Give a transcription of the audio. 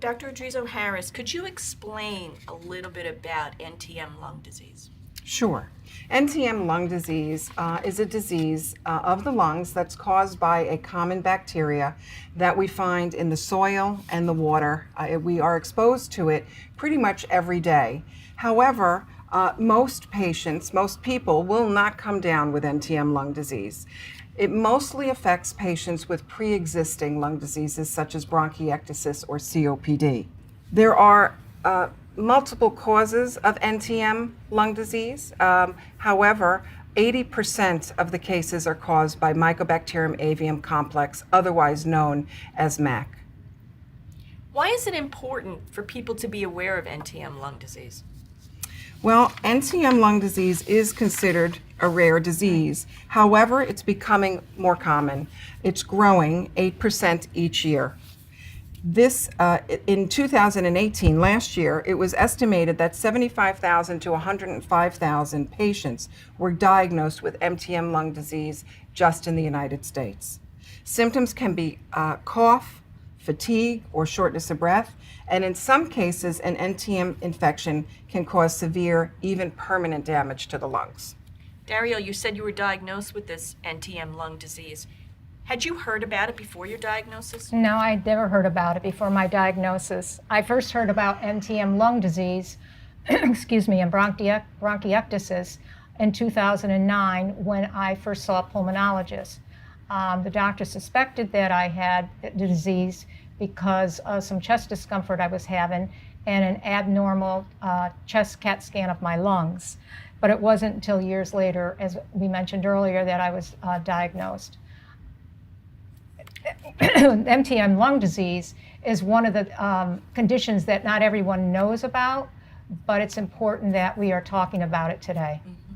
Dr. Adrizo-Harris, could you explain a little bit about NTM lung disease? Sure. NTM lung disease is a disease of the lungs that's caused by a common bacteria that we find in the soil and the water. We are exposed to it pretty much every day. However, most patients, most people will not come down with NTM lung disease. It mostly affects patients with pre-existing lung diseases such as bronchiectasis or COPD. There are multiple causes of NTM lung disease. However, 80% of the cases are caused by Mycobacterium avium complex, otherwise known as MAC. Why is it important for people to be aware of NTM lung disease? Well, NTM lung disease is considered a rare disease. However, it's becoming more common. It's growing 8% each year. This, in 2018, last year, it was estimated that 75,000 to 105,000 patients were diagnosed with NTM lung disease just in the United States. Symptoms can be cough, fatigue, or shortness of breath, and in some cases, an NTM infection can cause severe, even permanent damage to the lungs. Darriel, you said you were diagnosed with this NTM lung disease. Had you heard about it before your diagnosis? No, I'd never heard about it before my diagnosis. I first heard about NTM lung disease, excuse me, and bronchiectasis in 2009 when I first saw a pulmonologist. The doctor suspected that I had the disease because of some chest discomfort I was having and an abnormal chest CAT scan of my lungs. But it wasn't until years later, as we mentioned earlier, that I was diagnosed. NTM lung disease is one of the conditions that not everyone knows about, but it's important that we are talking about it today. Mm-hmm.